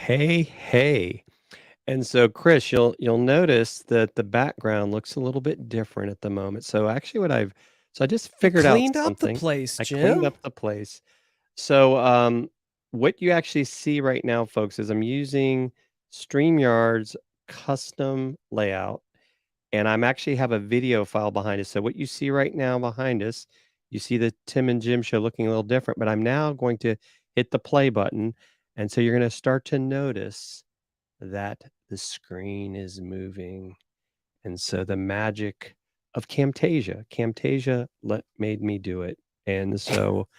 Hey, hey. And so, Chris, you'll notice that the background looks a little bit different at the moment. So actually I just You figured out cleaned up the something. place, I cleaned Jim. up the place. So what you actually see right now, folks, is I'm using StreamYard's custom layout, and I'm actually have a video file behind us. So what you see right now behind us, you see the Tim and Jim show looking a little different, but I'm now going to hit the play button. And so you're going to start to notice that the screen is moving. And so the magic of Camtasia made me do it. And so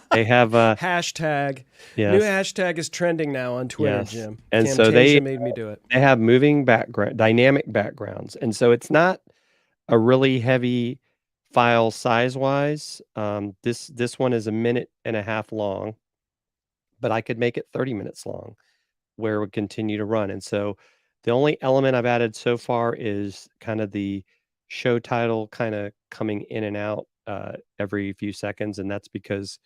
they have Hashtag. New yes, hashtag is trending now on Twitter, yes. Jim. And so Camtasia made me do it. they have moving background dynamic backgrounds. And so it's not a really heavy file size wise. This one is a minute and a half long, but I could make it 30 minutes long where it would continue to run. And so the only element I've added so far is kind of the show title kind of coming in and out every few seconds. And that's because,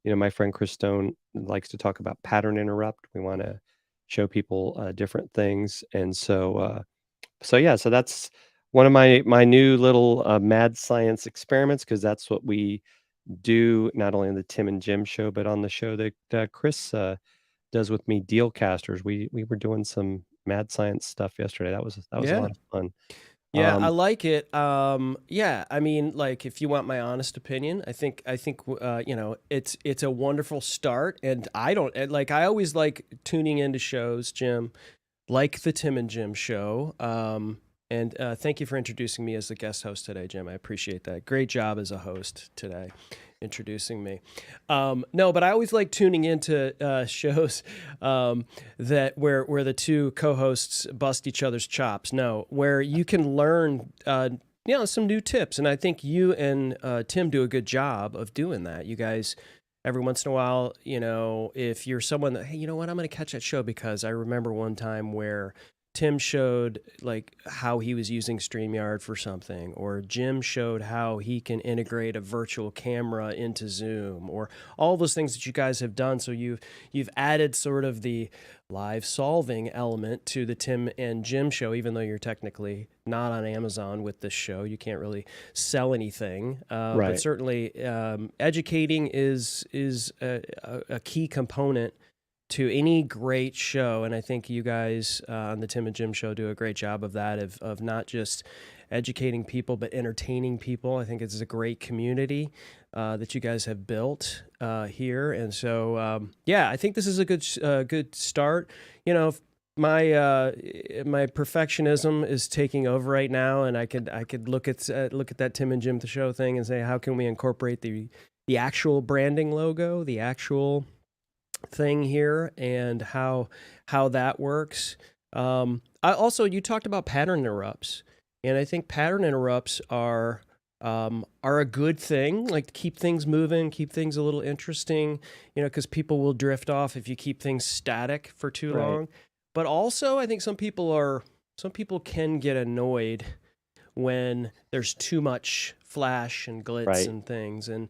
my friend Chris Stone likes to talk about pattern interrupt. We want to show people different things. And so that's one of my new little mad science experiments, because that's what we do not only in the Tim and Jim show, but on the show that Chris does with me, Dealcasters. We were doing some mad science stuff yesterday. That was a Yeah. lot of fun. Yeah, I Um, like it. Yeah, I mean, like, if you want my honest opinion, it's a wonderful start, and I always like tuning into shows, Jim, like the Tim and Jim show. And thank you for introducing me as the guest host today, Jim. I appreciate that. Great job as a host today, introducing me. No, but I always like tuning into shows that where the two co-hosts bust each other's chops. No, where you can learn. Some new tips, and I think you and Tim do a good job of doing that. You guys, every once in a while, if you're someone that, hey, you know what, I'm going to catch that show because I remember one time where Tim showed like how he was using StreamYard for something, or Jim showed how he can integrate a virtual camera into Zoom, or all those things that you guys have done. So you've added sort of the live solving element to the Tim and Jim show, even though you're technically not on Amazon with this show. You can't really sell anything, but right. certainly educating is a key component to any great show. And I think you guys on the Tim and Jim show do a great job of that, of not just educating people, but entertaining people. I think it's a great community that you guys have built here. And so, I think this is a good start. My perfectionism is taking over right now, and I could look at that Tim and Jim the show thing and say, how can we incorporate the actual branding logo, the actual thing here, and how that works. You talked about pattern interrupts, and I think pattern interrupts are a good thing. Like, to keep things moving, keep things a little interesting. Because people will drift off if you keep things static for too Right. long. But also, I think some people can get annoyed when there's too much flash and glitz Right. and things. And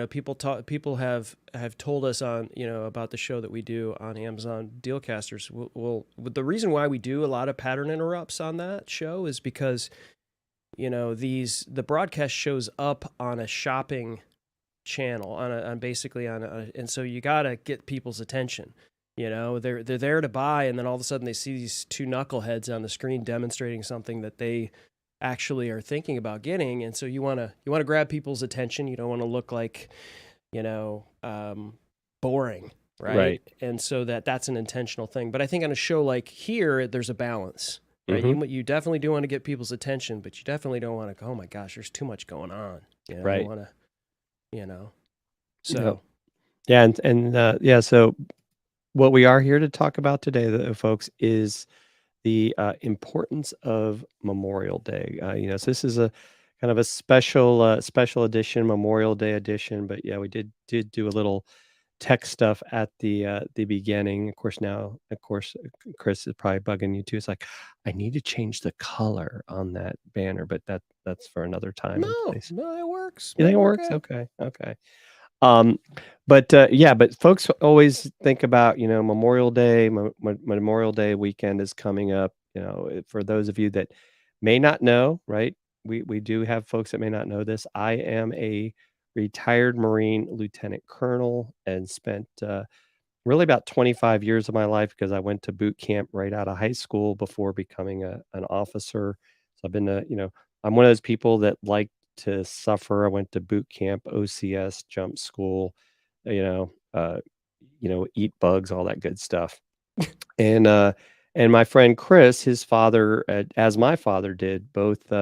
people have told us on about the show that we do on Amazon Dealcasters. Well, the reason why we do a lot of pattern interrupts on that show is because the broadcast shows up on a shopping channel, and so you got to get people's attention. They're there to buy, and then all of a sudden they see these two knuckleheads on the screen demonstrating something that they actually are thinking about getting. And so you want to grab people's attention. You don't want to look like you know boring, right? Right. And so that's an intentional thing. But I think on a show like here, there's a balance, right? Hmm. You definitely do want to get people's attention, but you definitely don't want to go, oh my gosh, there's too much going on. You Right. want to, you know Yep. so Yeah. And so what we are here to talk about today, folks, is the importance of Memorial Day. So this is a kind of a special edition, Memorial Day edition. But yeah, we did do a little tech stuff at the beginning. Of course, Chris is probably bugging you too. It's like, I need to change the color on that banner, but that's for another time and no, place. no, it works. You think it We're works? good. Okay, okay. Um, yeah, but folks always think about, Memorial Day, Memorial Day weekend is coming up, for those of you that may not know, right? We do have folks that may not know this. I am a retired Marine lieutenant colonel and spent, really about 25 years of my life because I went to boot camp right out of high school before becoming an officer. So I've been I'm one of those people that like to suffer. I went to boot camp, OCS, jump school, you know, uh, eat bugs, all that good stuff. And and my friend Chris, his father, as my father did, both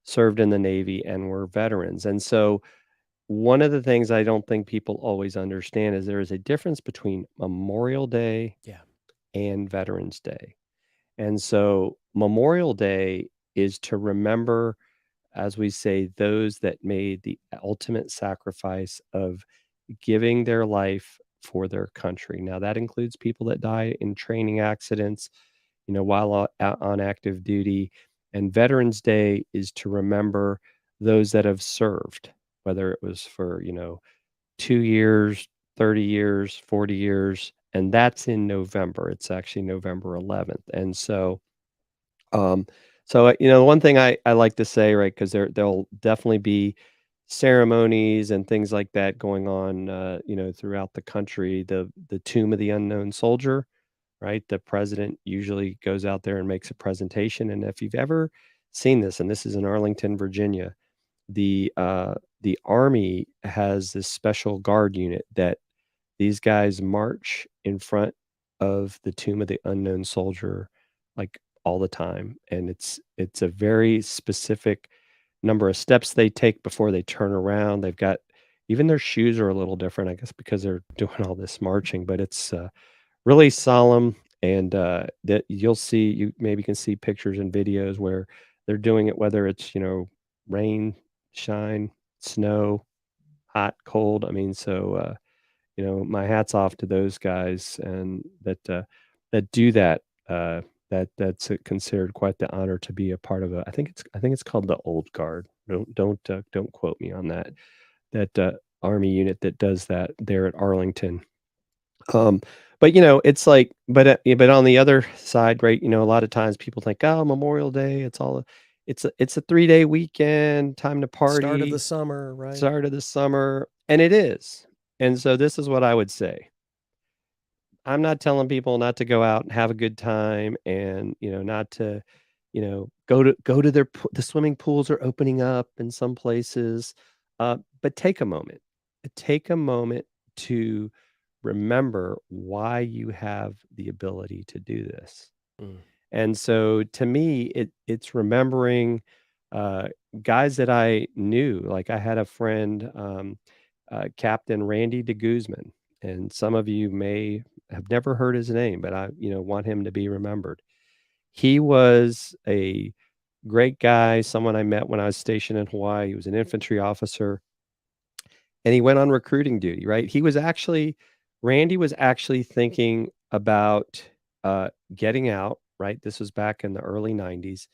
served in the Navy and were veterans. And so one of the things I don't think people always understand is there is a difference between Memorial Day Yeah. and Veterans Day. And so Memorial Day is to remember, as we say, those that made the ultimate sacrifice of giving their life for their country. Now, that includes people that die in training accidents, while out on active duty. And Veterans Day is to remember those that have served, whether it was for, 2 years, 30 years, 40 years, and that's in November. It's actually November 11th. And um, one thing I like to say, right, because there'll definitely be ceremonies and things like that going on, throughout the country. The Tomb of the Unknown Soldier, right? The president usually goes out there and makes a presentation, and if you've ever seen this, and this is in Arlington, Virginia, the Army has this special guard unit that these guys march in front of the Tomb of the Unknown Soldier, like, all the time, and it's a very specific number of steps they take before they turn around. They've got even their shoes are a little different, I guess, because they're doing all this marching, but it's, really solemn, and, that you maybe can see pictures and videos where they're doing it, whether it's, rain, shine, snow, hot, cold. I mean, so, my hat's off to those guys and that do that. That's considered quite the honor to be a part of I think it's called the Old Guard. Don't quote me on that. That Army unit that does that there at Arlington. Um, but it's like, yeah, but on the other side, right? A lot of times people think, oh, Memorial Day, it's a 3-day weekend, time to Start of the party, summer, right? start of the summer, and it is. And so this is what I would say. I'm not telling people not to go out and have a good time and, not to, go to the swimming pools are opening up in some places. But take a moment. Take a moment to remember why you have the ability to do this. Mm. And so to me, it's remembering uh, guys that I knew. Like I had a friend, Captain Randy de Guzman, and some of you may have never heard his name, but I, want him to be remembered. He was a great guy, someone I met when I was stationed in Hawaii. He was an infantry officer, and he went on recruiting duty. Right? Randy was actually thinking about getting out. Right? This was back in the early '90s,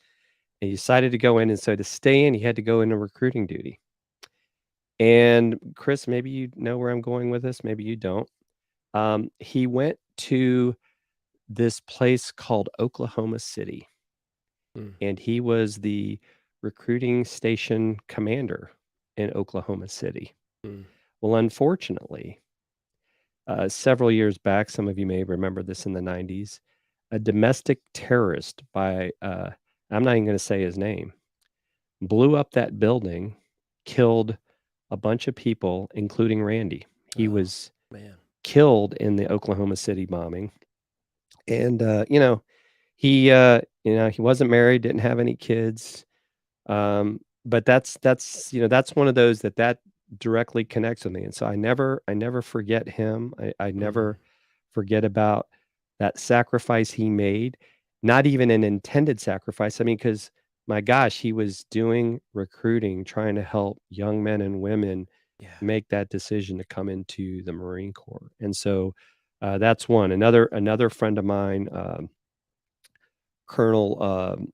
and he decided to go in. And so to stay in, he had to go into recruiting duty. And Chris, maybe you know where I'm going with this. Maybe you don't. He went to this place called Oklahoma City, Mm. and he was the recruiting station commander in Oklahoma City. Mm. Well, unfortunately, several years back, some of you may remember this in the '90s, a domestic terrorist I'm not even going to say his name, blew up that building, killed a bunch of people, including Randy. He Oh, was man. killed in the Oklahoma City bombing. And, he wasn't married, didn't have any kids. But that's one of those that directly connects with me. And so I never forget him. I Mm. never forget about that sacrifice he made, not even an intended sacrifice. I mean, because my gosh, he was doing recruiting, trying to help young men and women Yeah. make that decision to come into the Marine Corps. And so that's one. Another friend of mine, Colonel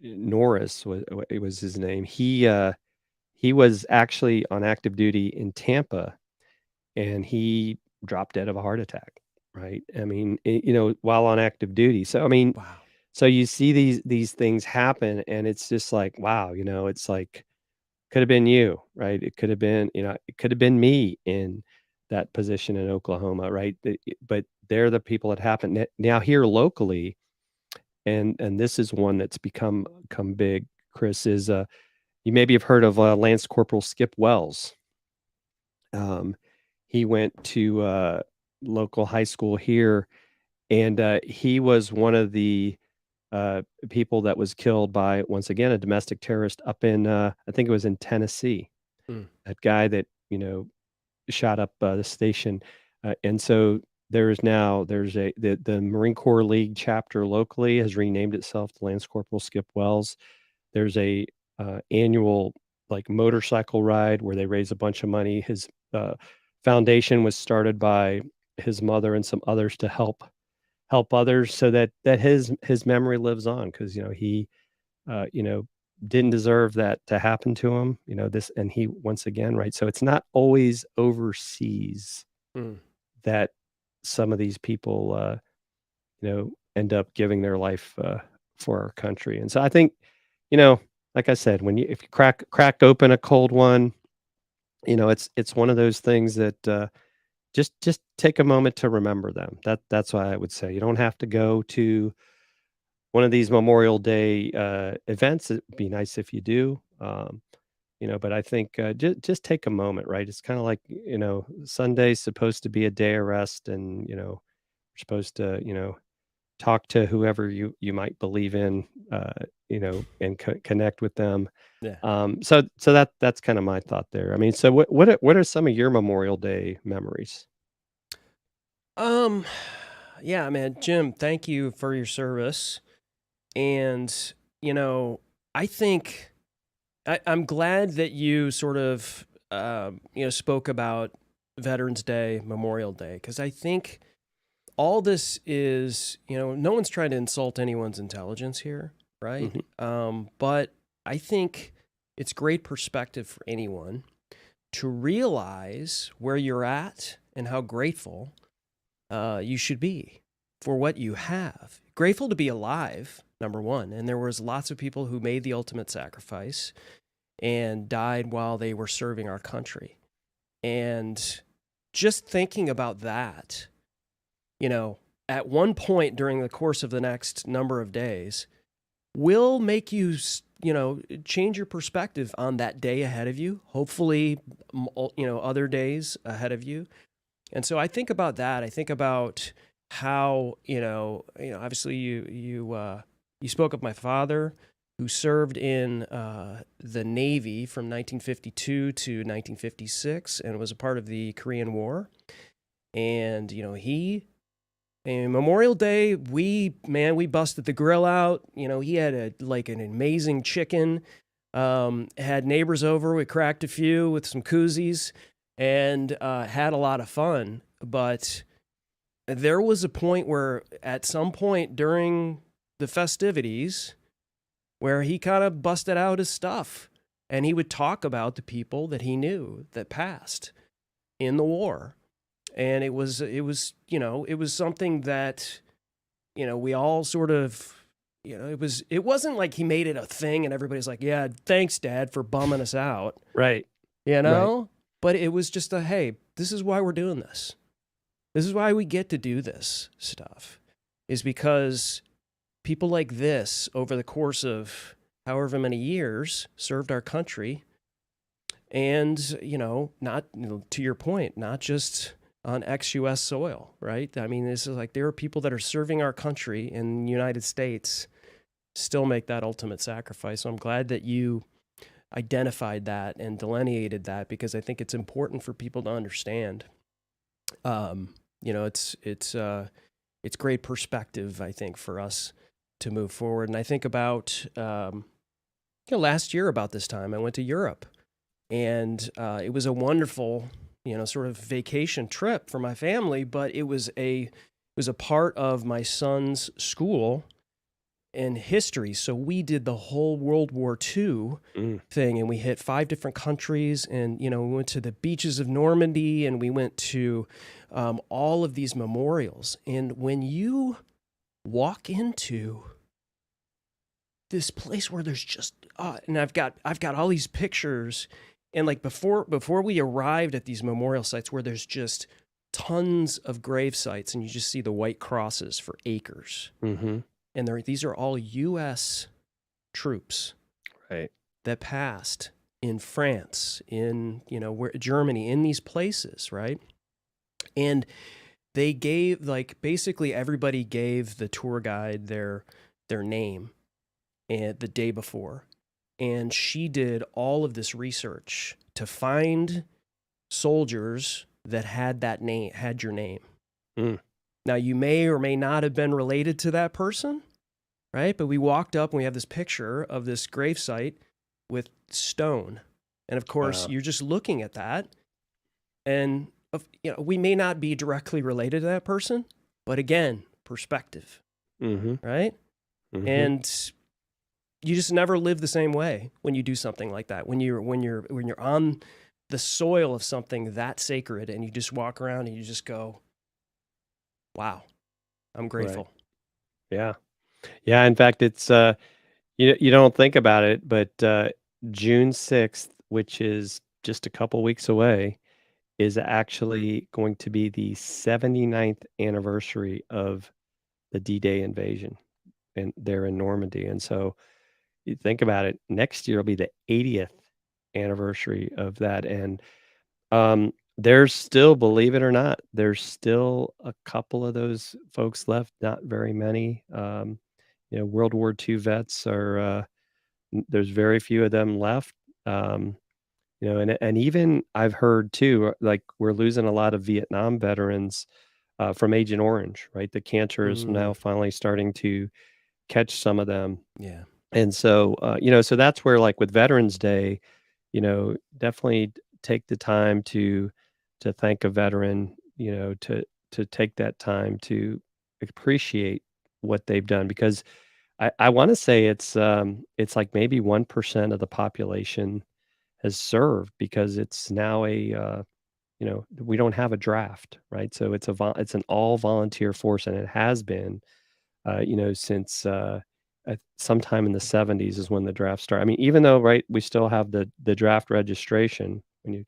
Norris was his name. He was actually on active duty in Tampa, and he dropped dead of a heart attack, right? I mean, while on active duty. So I mean, Wow. so you see these things happen, and it's just like, wow, it's like could have been you, right? It could have been, it could have been me in that position in Oklahoma, right? But they're the people that happen now here locally, and this is one that's become big. Chris is you maybe have heard of Lance Corporal Skip Wells. Um, he went to local high school here, and he was one of the people that was killed by, once again, a domestic terrorist up in, I think it was in Tennessee. Mm, That guy that, shot up the station. And so there's the Marine Corps League chapter locally has renamed itself to Lance Corporal Skip Wells. There's a annual like motorcycle ride where they raise a bunch of money. His foundation was started by his mother and some others to help others so that his memory lives on because he uh, you know didn't deserve that to happen to him, this, and he once again, right, so it's not always overseas mm. that some of these people end up giving their life for our country. And so I think, you know like I said, if you crack open a cold one, it's one of those things that just take a moment to remember them. That's why I would say you don't have to go to one of these Memorial Day events. It'd be nice if you do. But I think just take a moment, right? It's kind of like, Sunday's supposed to be a day of rest, and we're supposed to, talk to whoever you might believe in, and connect with them. Yeah. So that's kind of my thought there. I mean, so what are some of your Memorial Day memories? Um, yeah, man, Jim, thank you for your service. And, you know, I think I'm glad that you sort of, spoke about Veterans Day, Memorial Day, because I think all this is, no one's trying to insult anyone's intelligence here, right? Mhm. But I think it's great perspective for anyone to realize where you're at and how grateful you should be for what you have. Grateful to be alive, number one. And there was lots of people who made the ultimate sacrifice and died while they were serving our country. And just thinking about that, at one point during the course of the next number of days will make you, change your perspective on that day ahead of you. Hopefully, other days ahead of you. And so I think about that. I think about how, obviously you spoke of my father who served in the Navy from 1952 to 1956 and was a part of the Korean War. And, and Memorial Day, we busted the grill out. He had an amazing chicken. Had neighbors over. We cracked a few with some koozies and had a lot of fun. But there was a point where, at some point during the festivities, where he kind of busted out his stuff and he would talk about the people that he knew that passed in the war. And it was something that, we all sort of, it wasn't like he made it a thing and everybody's like, yeah, thanks, Dad, for bumming us out, Right, right. but it was just hey, this is why we're doing this. This is why we get to do this stuff, is because people like this, over the course of however many years, served our country. And, not, to your point, not just on ex-US soil, right? I mean, this is like, there are people that are serving our country in the United States still make that ultimate sacrifice. So I'm glad that you identified that and delineated that, because I think it's important for people to understand. It's great perspective, I think, for us to move forward. And I think about, last year about this time, I went to Europe, and it was a wonderful, sort of vacation trip for my family, but it was a part of my son's school in history. So we did the whole World War II Mm. thing, and we hit 5 different countries, and we went to the beaches of Normandy, and we went to all of these memorials. And when you walk into this place where there's just and I've got all these pictures, and like before we arrived at these memorial sites where there's just tons of grave sites, and you just see the white crosses for acres, Mm-hmm. and these are all U.S. troops Right. that passed in France, in Germany, in these places, right? And they gave, like, basically everybody gave the tour guide their name and the day before, and she did all of this research to find soldiers that had your name. Mm. Now, you may or may not have been related to that person, right? But we walked up and we have this picture of this gravesite with stone. And of course, Wow. you're just looking at that. And we may not be directly related to that person, but again, perspective, Mm-hmm. right? Mm-hmm. And you just never live the same way when you do something like that. When you're on the soil of something that sacred, and you just walk around and you just go, wow, I'm grateful. Right. Yeah. Yeah. In fact, it's you don't think about it, but June 6th, which is just a couple weeks away, is actually going to be the 79th anniversary of the D-Day invasion and there in Normandy. And so you think about it, next year will be the 80th anniversary of that. And there's still, believe it or not, there's still a couple of those folks left, not very many. World War II vets are there's very few of them left. Um, and even I've heard too, like we're losing a lot of Vietnam veterans from Agent Orange, right? The cancer is now finally starting to catch some of them. Yeah. And so, so that's where, like with Veterans Day, definitely take the time to thank a veteran, to take that time to appreciate what they've done because I want to say it's like maybe 1% of the population has served because it's now we don't have a draft, right? So it's an all volunteer force, and it has been, since sometime in the 70s is when the draft started. I mean, even though, right, we still have the draft registration. When you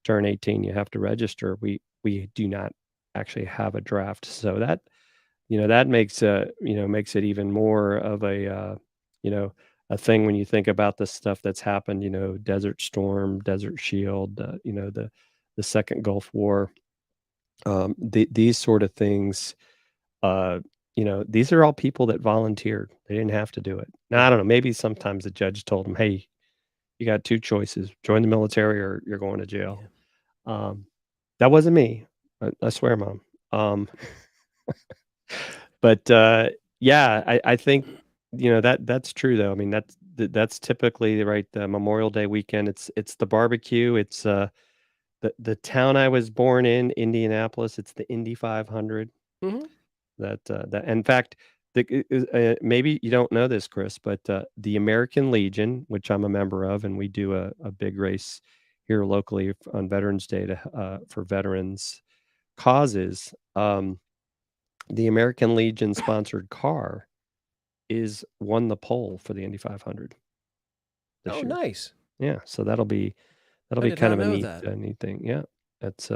turn 18, you have to register. We do not actually have a draft, so that makes it even more of a thing when you think about the stuff that's happened, Desert Storm, Desert Shield, the second Gulf War, these sort of things, uh, these are all people that volunteered. They didn't have to do it. Now, I Yeah. don't know, maybe sometimes the judge told them, "Hey, you got 2 choices, join the military or you're going to jail." Yeah. Um, that wasn't me. I swear, Mom. Um, but, yeah, I think, that's true, though. I mean, that's typically, right, the Memorial Day weekend. It's the barbecue. It's, the town I was born in, Indianapolis, it's the Indy 500. Mm-hmm. That in fact, maybe you don't know this, Chris, but, the American Legion, which I'm a member of, and we do a big race here locally on Veterans Day for veterans causes, the American Legion sponsored car is won the pole for the Indy 500 Oh, this year. nice. Yeah, so that'll I be did kind not of a know that. neat thing. Yeah, that's,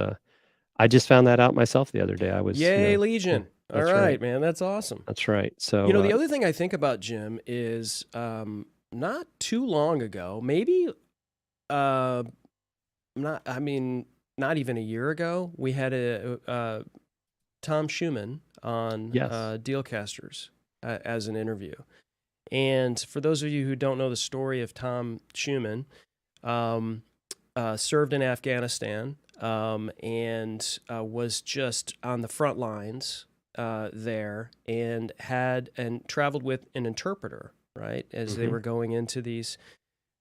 I just found that out myself the other day. I was, Yay, yeah, Legion. All that's right. right, man. That's awesome. That's right. So, The other thing I think about, Jim, is not too long ago, maybe uh, not even a year ago, we had a Tom Schumann on yes. Dealcasters as an interview. And for those of you who don't know the story of Tom Schumann, um, served in Afghanistan, and was just on the front lines there, and traveled with an interpreter. Right, as they Mhm. were going into these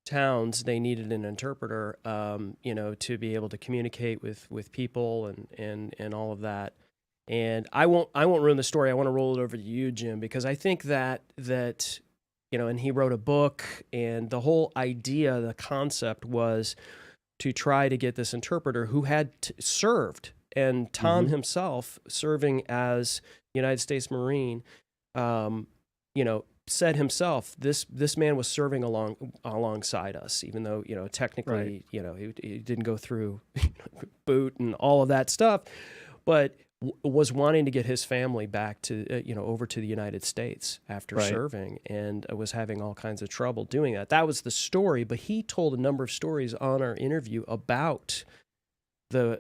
towns, they needed an interpreter, to be able to communicate with people and all of that. And I won't ruin the story. I want to roll it over to you, Jim, because I think that and he wrote a book, and the whole idea, the concept was to try to get this interpreter who had served, and Tom Mhm. himself serving as United States Marine, um, said himself, this man was serving alongside us, even though Right. technically he didn't go through boot and all of that stuff, but was wanting to get his family back to over to the United States after Right. serving, and was having all kinds of trouble doing that. That was the story, but he told a number of stories on our interview about the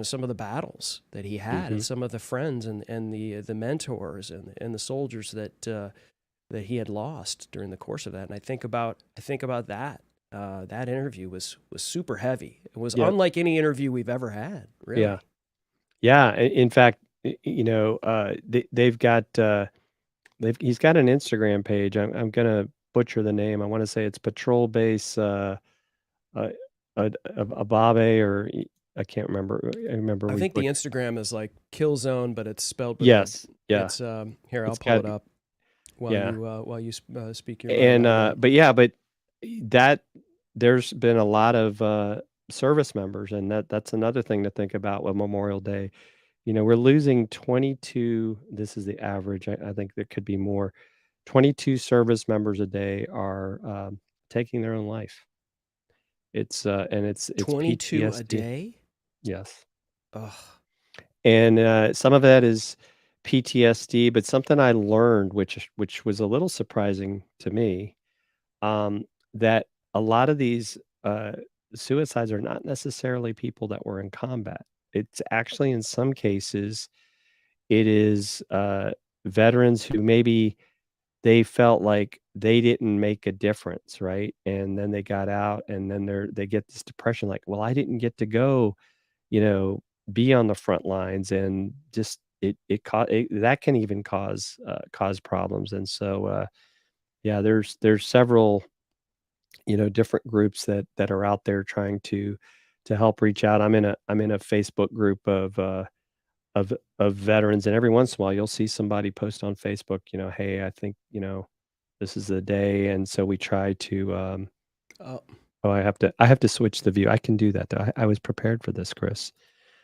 some of the battles that he had, and Mhm. some of the friends and the mentors and the soldiers that he had lost during the course of that. And I think about that. That interview was super heavy. It was Yep. unlike any interview we've ever had, Yeah. really. Yeah, in fact, they've got, he's got an Instagram page. I'm gonna butcher the name. I wanna say it's Patrol Base, uh, Ababe, or I can't remember. I remember I we think the put. Instagram is like Killzone, but it's spelled with a. Yes, yeah. It's here. I'll It's pull got, it up yeah. while you speak your mind And, out again. but yeah, but that there's been a lot of, service members, and that's another thing to think about with Memorial Day. We're losing 22, this is the average, I think there could be more. 22 service members a day are, taking their own life. It's 22 a PTSD. day. Yes. Ugh. And, some of that is PTSD, but something I learned, which was a little surprising to me, um, that a lot of these, suicides are not necessarily people that were in combat. It's actually, in some cases, it is, veterans who maybe they felt like they didn't make a difference, right? And then they got out, and then they get this depression like, "Well, I didn't get to go, you know, be on the front lines," and just that can even cause problems. And so, yeah, there's several, different groups that are out there trying to help reach out. I'm in a Facebook group of veterans, and every once in a while, you'll see somebody post on Facebook, "Hey, I think, this is the day," and so we try to, Oh, oh, I have to switch the view. I can do that, though. I was prepared for this, Chris.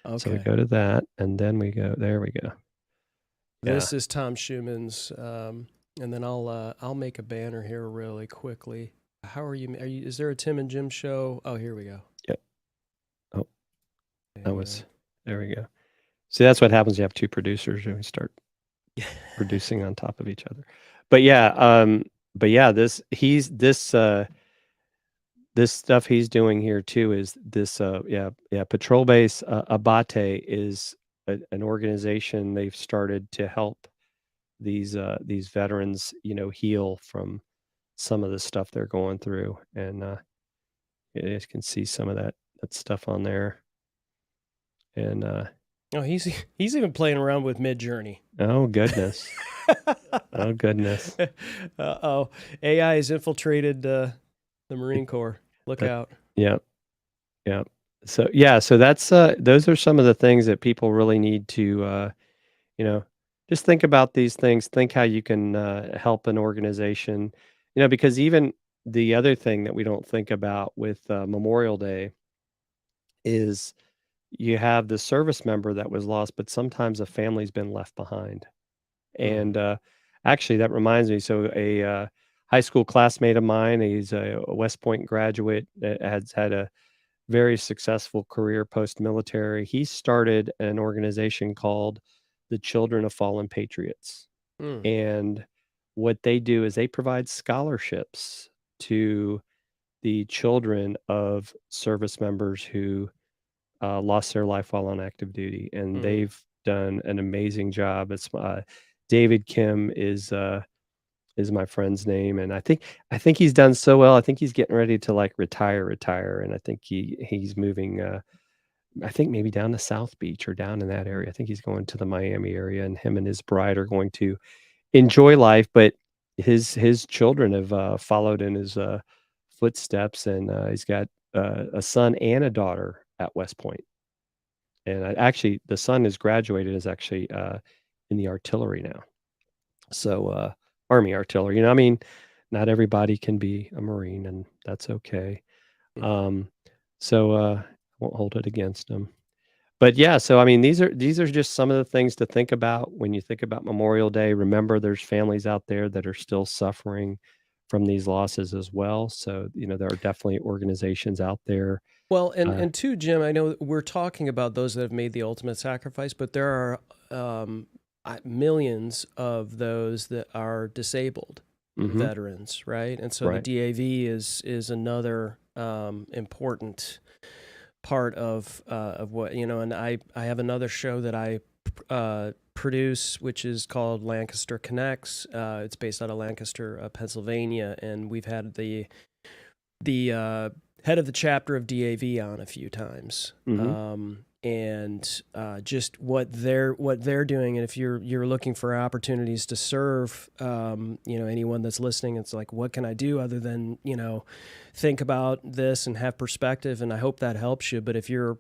So we okay. go to that, and then we go there we go. Yeah. This is Tom Schumann's, and then I'll make a banner here really quickly. How are you? Are you? Is there a Tim and Jim show? Oh, here we go. Yep. Oh, that was And there we go. See, that's what happens, you have 2 producers, and we start producing on top of each other. But yeah, this stuff he's doing here too is this, yeah, Patrol Base, Abate is an organization they've started to help these veterans, heal from some of the stuff they're going through, and, you guys can see some of that stuff on there, and, oh, he's even playing around with Mid Journey. oh goodness. Oh goodness. Oh, AI has infiltrated the It Marine Corps. Look that out. yeah, yeah. So, yeah, so that's, those are some of the things that people really need to, you know, just think about these things, think how you can, help an organization, because even the other thing that we don't think about with, Memorial Day is you have the service member that was lost, but sometimes a family's been left behind. Mm. And, actually, that reminds me, so a, high school classmate of mine, he's a West Point graduate that has had a very successful career post-military. He started an organization called the Children of Fallen Patriots, Mm. and what they do is they provide scholarships to the children of service members who, lost their life while on active duty, and Mm. they've done an amazing job. It's, David Kim is my friend's name, and I think he's done so well. I think he's getting ready to, like, retire, and I think he's moving, I think maybe down to South Beach or down in that area. I think he's going to the Miami area, and him and his bride are going to enjoy life, but his children have, followed in his, footsteps, and, he's got, a son and a daughter at West Point. And actually, the son is graduated, is actually in the artillery now. So Army artillery. I mean, not everybody can be a Marine, and that's okay. Mm. Um, so I won't hold it against them. But yeah, so I mean, these are just some of the things to think about when you think about Memorial Day. Remember, there's families out there that are still suffering from these losses as well. So there are definitely organizations out there. Well, and Uh, and too, Jim, I know we're talking about those that have made the ultimate sacrifice, but there are millions of those that are disabled hmm veterans, right? And so the right. DAV is another important part of what and I have another show that I produce, which is called Lancaster Connects. It's based out of Lancaster, Pennsylvania, and we've had the head of the chapter of DAV on a few times. hmm And just what they're doing, and if you're looking for opportunities to serve, anyone that's listening, it's like, what can I do other than think about this and have perspective, and I hope that helps you. But if you're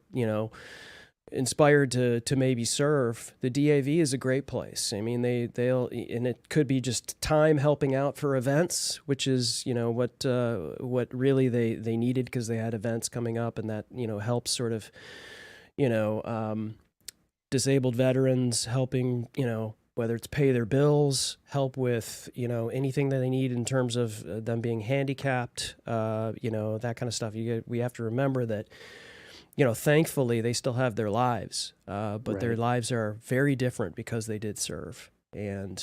inspired to maybe serve, the DAV is a great place. I mean, they'll and it could be just time helping out for events, which is what really they needed, because they had events coming up, and that helps sort of you know disabled veterans, helping whether it's pay their bills, help with anything that they need in terms of them being handicapped, that kind of stuff. We have to remember that thankfully they still have their lives, but their Right. lives are very different because they did serve. And,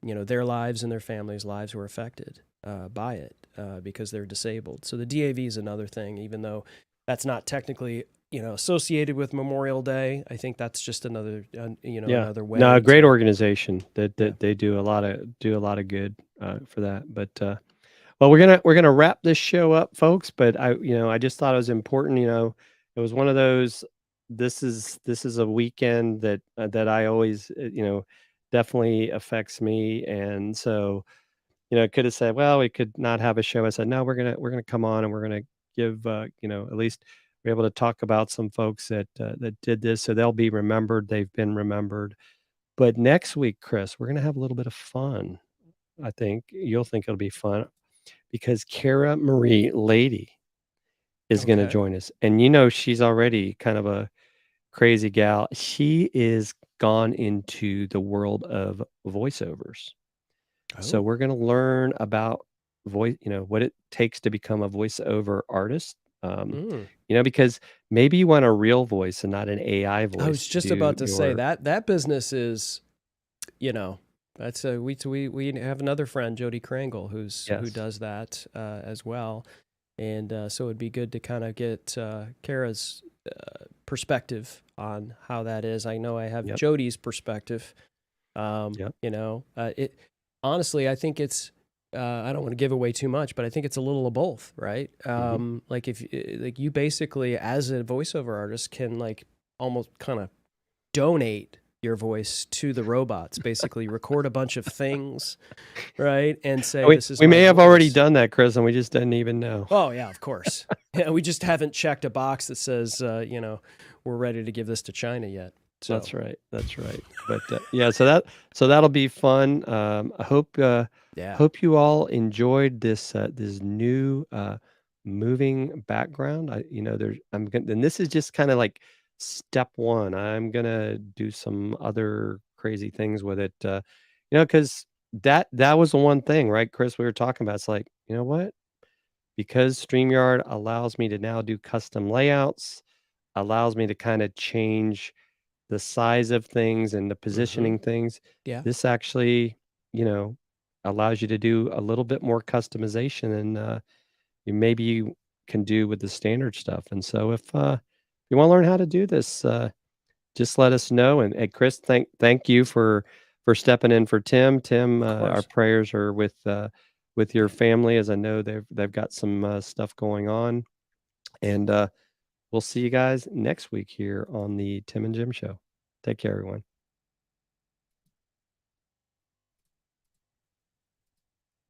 their lives and their families' lives were affected by it because they're disabled. So the DAV is another thing, even though that's not technically, associated with Memorial Day. I think that's just another, Yeah. another No, a way great to, organization that yeah. they do a lot of good for that. But well, we're gonna wrap this show up, folks. But I just thought it was important. It was one of those. This is a weekend that I always definitely affects me, and so I could have said, well, we could not have a show. I said, no, we're gonna come on and we're gonna give at least we're able to talk about some folks that did this, so they'll be remembered. They've been remembered. But next week, Chris, we're gonna have a little bit of fun. I think you'll think it'll be fun because Cara Marie Lady is gonna Okay. join us, and she's already kind of a crazy gal. She is gone into the world of voiceovers. So Oh. we're gonna learn about what it takes to become a voiceover artist. Mm. Because maybe you want a real voice and not an AI I voice was to just do about to say your that business is, you know, that's we have another friend, Jody Krangle, who yes. does that as well, and so it'd be good to kind of get Kara's perspective on how that is. I know I have Yep. Jody's perspective. Yep. It honestly, I think it's. I don't want to give away too much, but I think it's a little of both, right? Mhm. Like if like you basically, as a voiceover artist, can like almost kind of donate your voice to the robots, basically record a bunch of things, right? And say, We this is we my may have already voice. done that, Chris, and we just didn't even know. Oh, yeah, of course. Yeah, we just haven't checked a box that says, we're ready to give this to China yet. So, That's right. That's right. But yeah, so that'll be fun. I yeah. hope you all enjoyed this new moving background. And this is just kind of like step one. I'm gonna do some other crazy things with it. Because that was the one thing, right, Chris? We were talking about. It's like, you know what? Because StreamYard allows me to now do custom layouts, allows me to kind of change the size of things and the Mm-hmm. positioning things. Yeah. This actually, you know, allows you to do a little bit more customization than you can do with the standard stuff. And so if you want to learn how to do this, just let us know. And Chris, thank you for stepping in for Tim. Tim, Of our course. prayers are with your family, as I know they've got some stuff going on. And we'll see you guys next week here on the Tim and Jim Show. Take care, everyone.